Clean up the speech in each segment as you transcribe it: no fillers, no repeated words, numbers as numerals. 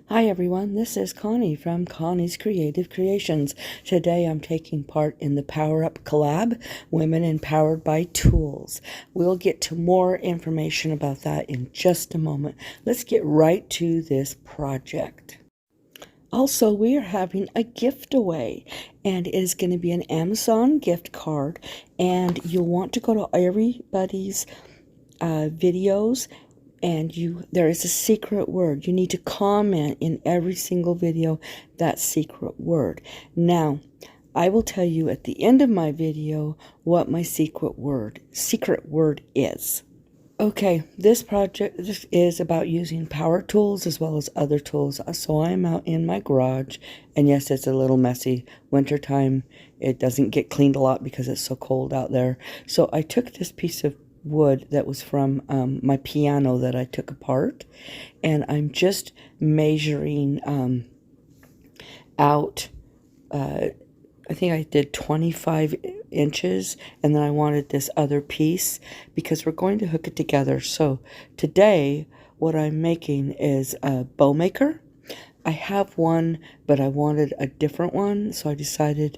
Hi everyone, this is Connie from Connie's Creative Creations. Today I'm taking part in the Power Up Collab, Women Empowered by Tools. We'll get to more information about that in just a moment. Let's get right to this project. Also, we are having a giftaway, and it is going to be an Amazon gift card, and you'll want to go to everybody's videos, and there is a secret word. You need to comment in every single video that secret word. Now, I will tell you at the end of my video what my secret word is. Okay, this is about using power tools as well as other tools. So I'm out in my garage, and yes, it's a little messy. Wintertime, it doesn't get cleaned a lot because it's so cold out there. So I took this piece of wood that was from my piano that I took apart, and I'm just measuring out I think I did 25 inches, and then I wanted this other piece because we're going to hook it together. So today what I'm making is a bow maker. I have one, but I wanted a different one, so I decided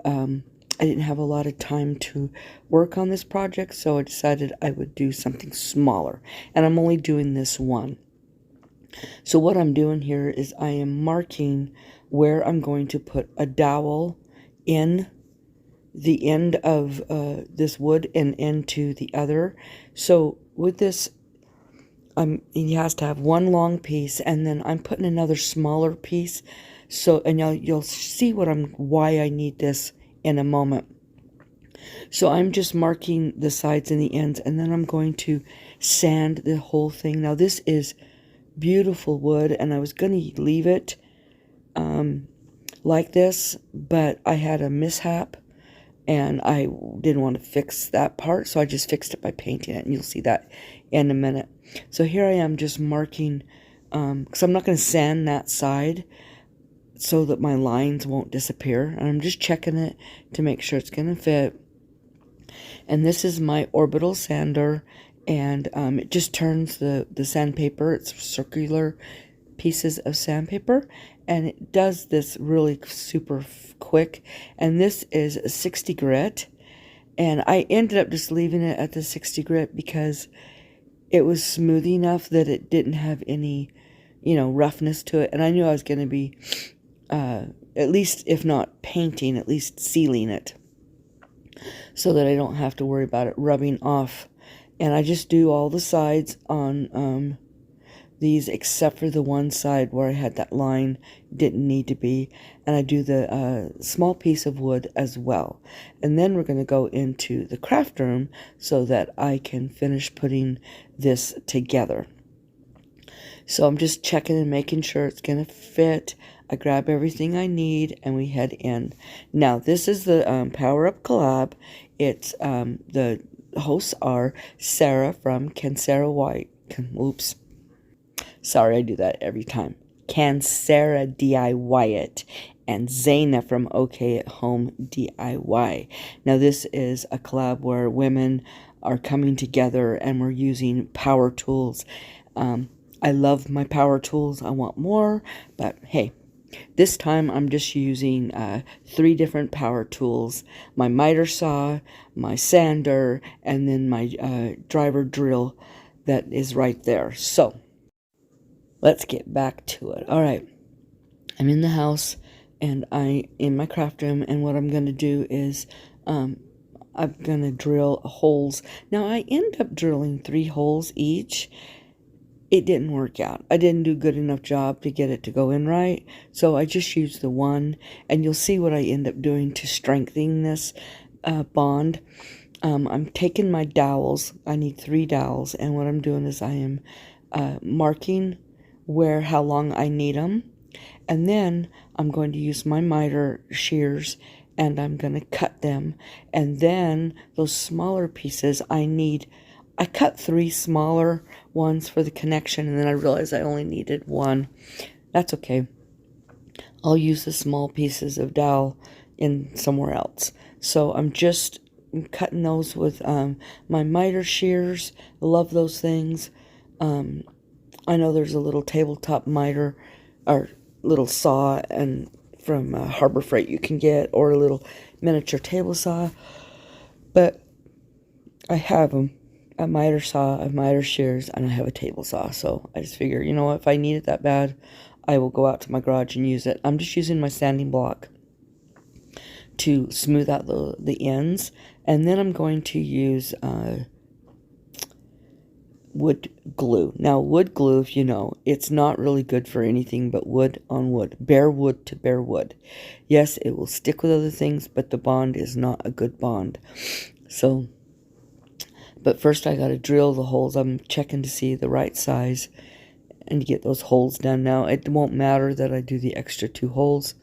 I didn't have a lot of time to work on this project, so I decided I would do something smaller. And I'm only doing this one. So what I'm doing here is I am marking where I'm going to put a dowel in the end of this wood and into the other. So with this, he has to have one long piece, and then I'm putting another smaller piece. So, and you'll see why I need this in a moment. So I'm just marking the sides and the ends, and then I'm going to sand the whole thing. Now this is beautiful wood, and I was going to leave it like this, but I had a mishap and I didn't want to fix that part, so I just fixed it by painting it, and you'll see that in a minute. So here I am just marking, because I'm not going to sand that side so that my lines won't disappear. And I'm just checking it to make sure it's going to fit. And this is my orbital sander, and it just turns the sandpaper. It's circular pieces of sandpaper, and it does this really super quick. And this is a 60 grit, and I ended up just leaving it at the 60 grit because it was smooth enough that it didn't have any, roughness to it. And I knew I was going to be at least, if not painting, at least sealing it so that I don't have to worry about it rubbing off. And I just do all the sides on these except for the one side where I had that line didn't need to be. And I do the small piece of wood as well. And then we're going to go into the craft room so that I can finish putting this together. So I'm just checking and making sure it's going to fit. I grab everything I need, and we head in. Now, this is the Power Up Collab. It's the hosts are Sarah from Can Sarah Oops. Sorry, I do that every time. Can Sarah DIY It, and Zana from OK at Home DIY. Now, this is a collab where women are coming together and we're using power tools. I love my power tools. I want more, but hey, this time I'm just using 3 different power tools: my miter saw, my sander, and then my driver drill that is right there. So let's get back to it. All right, I'm in the house, and in my craft room, and what I'm going to do is I'm going to drill holes. Now I end up drilling 3 holes each. It didn't work out. I didn't do a good enough job to get it to go in right, so I just used the one, and you'll see what I end up doing to strengthen this bond. I'm taking my dowels. I need 3 dowels, and what I'm doing is I am marking how long I need them, and then I'm going to use my miter shears, and I'm going to cut them, and then those smaller pieces I cut 3 smaller ones for the connection, and then I realized I only needed 1. That's okay. I'll use the small pieces of dowel in somewhere else. So I'm just cutting those with my miter shears. I love those things. I know there's a little tabletop miter or little saw and from Harbor Freight you can get, or a little miniature table saw. But I have them. A miter saw, a miter shears, and I have a table saw. So I just figure, you know what, if I need it that bad, I will go out to my garage and use it. I'm just using my sanding block to smooth out the ends. And then I'm going to use wood glue. Now, wood glue, if you know, it's not really good for anything but wood on wood. Bare wood to bare wood. Yes, it will stick with other things, but the bond is not a good bond. So, but first I got to drill the holes. I'm checking to see the right size and to get those holes done. Now, it won't matter that I do the extra 2 holes.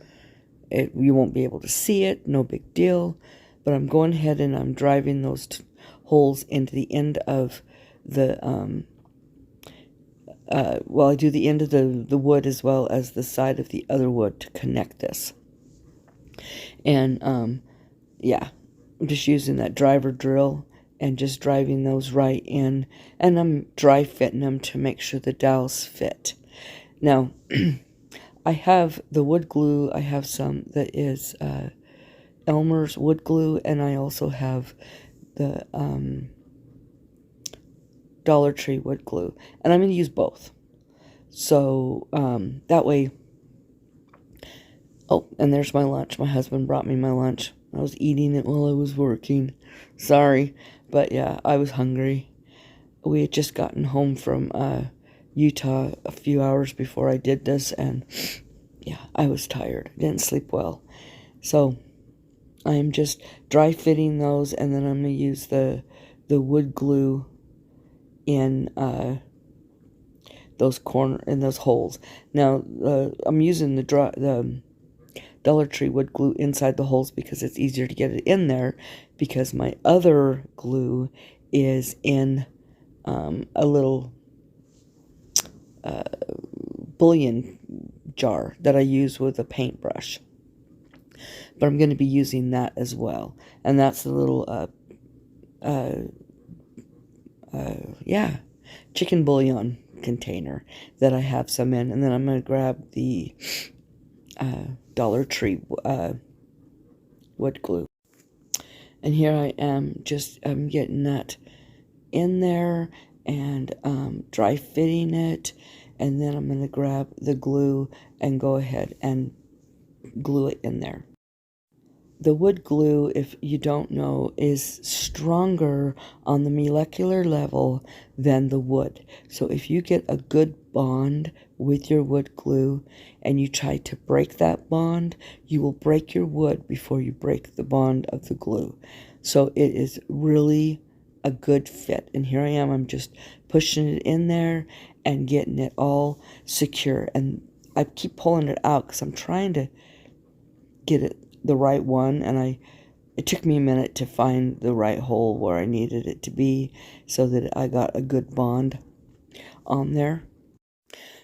You won't be able to see it, no big deal. But I'm going ahead and I'm driving those holes into the end of the, well, I do the end of the wood as well as the side of the other wood to connect this. And, yeah, I'm just using that driver drill and just driving those right in. And I'm dry fitting them to make sure the dowels fit. Now, I have the wood glue. I have some that is Elmer's wood glue, and I also have the Dollar Tree wood glue, and I'm going to use both. So that way. Oh, and there's my lunch. My husband brought me my lunch. I was eating it while I was working. Sorry, but yeah, I was hungry. We had just gotten home from Utah a few hours before I did this, and yeah, I was tired. I didn't sleep well. So I am just dry fitting those, and then I'm going to use the wood glue in those holes. Now I'm using the Dollar Tree wood glue inside the holes because it's easier to get it in there, because my other glue is in a little bullion jar that I use with a paintbrush. But I'm going to be using that as well. And that's a little, chicken bouillon container that I have some in. And then I'm going to grab the Dollar Tree wood glue. And here I am, I'm getting that in there and dry fitting it. And then I'm going to grab the glue and go ahead and glue it in there. The wood glue, if you don't know, is stronger on the molecular level than the wood. So if you get a good bond with your wood glue and you try to break that bond, you will break your wood before you break the bond of the glue. So it is really a good fit. And here I am, I'm just pushing it in there and getting it all secure. And I keep pulling it out because I'm trying to get it the right one, and it took me a minute to find the right hole where I needed it to be so that I got a good bond on there.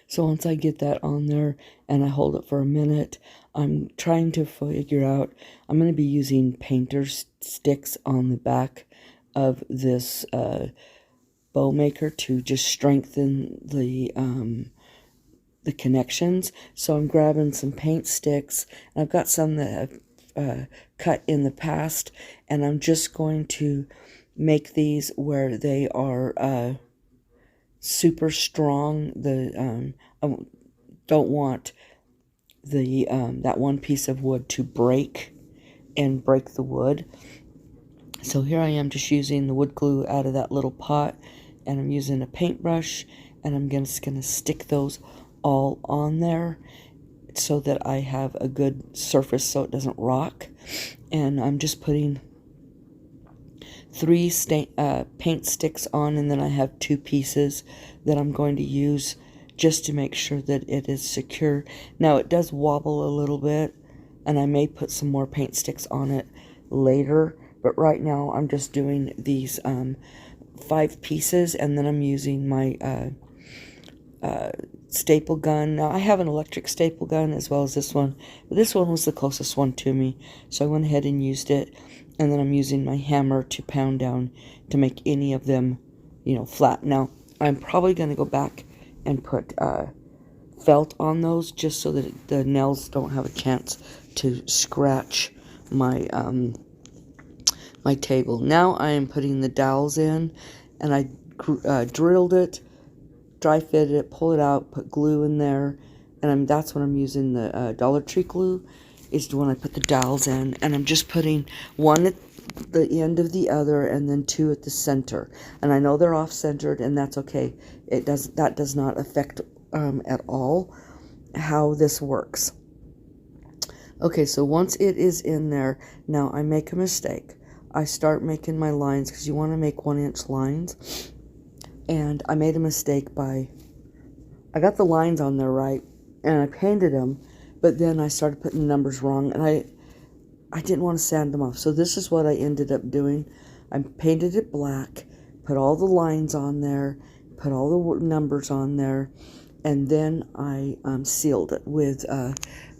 So once I get that on there and I hold it for a minute, I'm trying to figure out, I'm going to be using painter sticks on the back of this bow maker to just strengthen the connections. So I'm grabbing some paint sticks. I've got some that I've cut in the past, and I'm just going to make these where they are super strong. I don't want that one piece of wood to break the wood. So here I am just using the wood glue out of that little pot, and I'm using a paintbrush, and I'm just going to stick those all on there so that I have a good surface so it doesn't rock. And I'm just putting 3 paint sticks on, and then I have 2 pieces that I'm going to use just to make sure that it is secure. Now it does wobble a little bit, and I may put some more paint sticks on it later, but right now I'm just doing these 5 pieces, and then I'm using my staple gun. Now I have an electric staple gun as well as this one, but this one was the closest one to me, so I went ahead and used it. And then I'm using my hammer to pound down to make any of them, flat. Now I'm probably going to go back and put felt on those just so that the nails don't have a chance to scratch my my table. Now I am putting the dowels in, and I drilled it, dry fitted it, pull it out, put glue in there, and that's when I'm using the Dollar Tree glue, is when I put the dowels in, and I'm just putting one at the end of the other and then two at the center. And I know they're off-centered, and that's okay. That does not affect at all how this works. Okay, so once it is in there, now I make a mistake. I start making my lines, because you want to make 1-inch lines. And I made a mistake I got the lines on there right, and I painted them, but then I started putting the numbers wrong, and I didn't want to sand them off. So this is what I ended up doing. I painted it black, put all the lines on there, put all the numbers on there, and then I sealed it with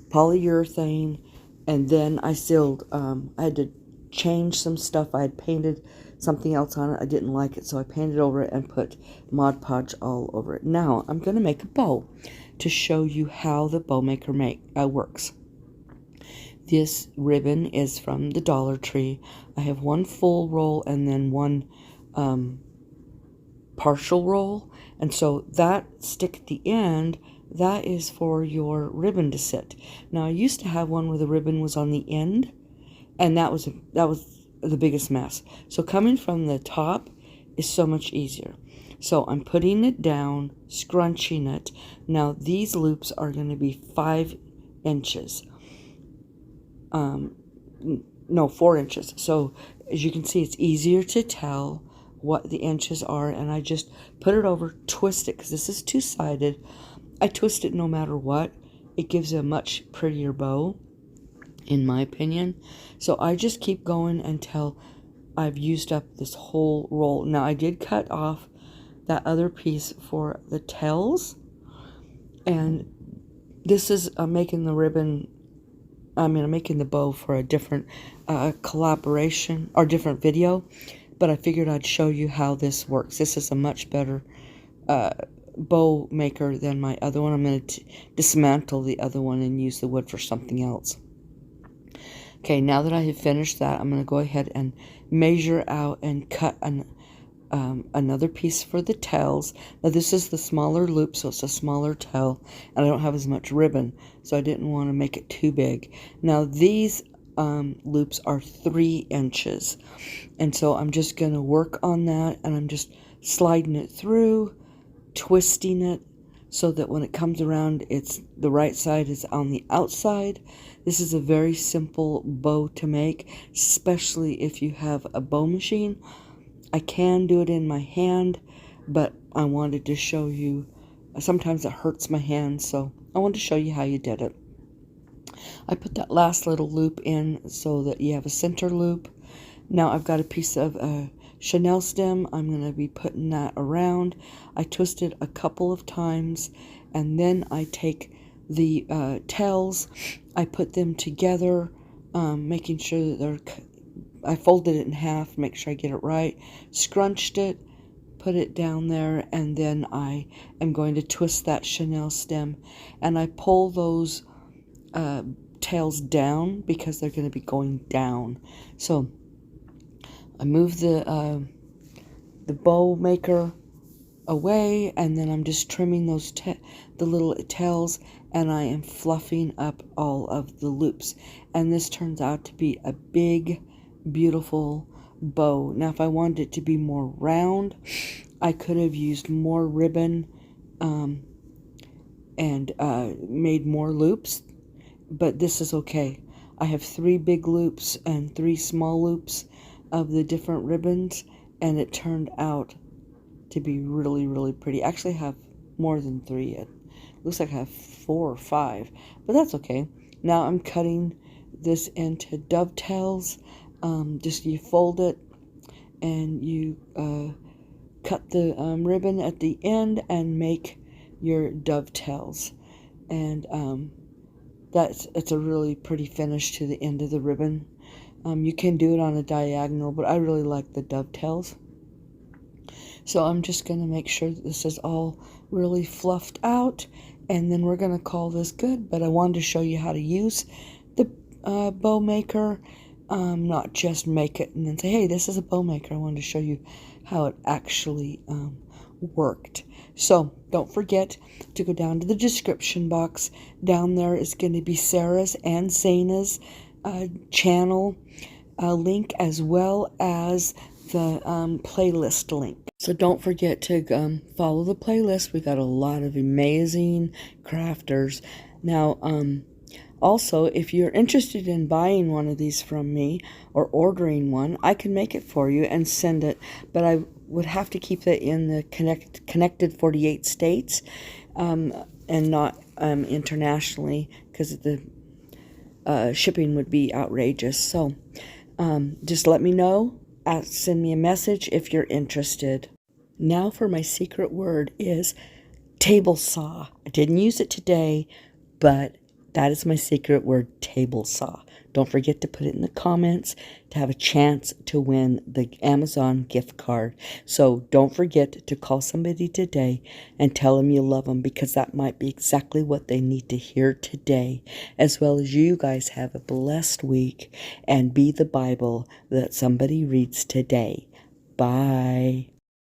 polyurethane, and then I sealed, I had to change some stuff. I had painted something else on it. I didn't like it, so I painted over it and put Mod Podge all over it. Now I'm going to make a bow to show you how the bow maker works. This ribbon is from the Dollar Tree. I have one full roll and then one partial roll, and so that stick at the end, that is for your ribbon to sit. Now I used to have one where the ribbon was on the end, and that was the biggest mess. So coming from the top is so much easier. So I'm putting it down, scrunching it. Now these loops are going to be 5 inches. No, 4 inches. So as you can see, it's easier to tell what the inches are, and I just put it over, twist it, because this is two-sided. I twist it no matter what. It gives a much prettier bow, in my opinion. So I just keep going until I've used up this whole roll. Now I did cut off that other piece for the tails, and this is making the ribbon, I'm making the bow for a different collaboration or different video, but I figured I'd show you how this works. This is a much better bow maker than my other one. I'm going to dismantle the other one and use the wood for something else. Okay, now that I have finished that, I'm going to go ahead and measure out and cut another piece for the tails. Now this is the smaller loop, so it's a smaller tail, and I don't have as much ribbon, so I didn't want to make it too big. Now these loops are 3 inches, and so I'm just going to work on that, and I'm just sliding it through, twisting it, so that when it comes around, it's the right side is on the outside. This is a very simple bow to make, especially if you have a bow machine. I can do it in my hand, but I wanted to show you. Sometimes it hurts my hand, so I wanted to show you how you did it. I put that last little loop in so that you have a center loop. Now I've got a piece of Chanel stem. I'm going to be putting that around. I twist it a couple of times, and then I take the tails, I put them together, making sure that I folded it in half, make sure I get it right, scrunched it, put it down there, and then I am going to twist that Chanel stem, and I pull those tails down because they're going to be going down. So I move the bow maker away, and then I'm just trimming those the little tails, and I am fluffing up all of the loops, and this turns out to be a big, beautiful bow. Now if I wanted it to be more round, I could have used more ribbon and made more loops, but this is okay. I have 3 big loops and 3 small loops of the different ribbons, and it turned out to be really, really pretty. Actually, I have more than 3. It looks like I have 4 or 5, but that's okay. Now I'm cutting this into dovetails. Just you fold it, and you cut the ribbon at the end and make your dovetails, and it's a really pretty finish to the end of the ribbon. You can do it on a diagonal, but I really like the dovetails. So I'm just going to make sure that this is all really fluffed out, and then we're going to call this good. But I wanted to show you how to use the bow maker, not just make it and then say, hey, this is a bow maker. I wanted to show you how it actually worked. So don't forget to go down to the description box. Down there is going to be Sarah's and Zana's channel link, as well as the playlist link. So don't forget to follow the playlist. We got a lot of amazing crafters. Now, also, if you're interested in buying one of these from me or ordering one, I can make it for you and send it, but I would have to keep it in the connected 48 states and not internationally, because the shipping would be outrageous. So just let me know. Send me a message if you're interested. Now for my secret word is table saw. I didn't use it today, but that is my secret word, table saw. Don't forget to put it in the comments to have a chance to win the Amazon gift card. So don't forget to call somebody today and tell them you love them, because that might be exactly what they need to hear today. As well as you guys have a blessed week and be the Bible that somebody reads today. Bye.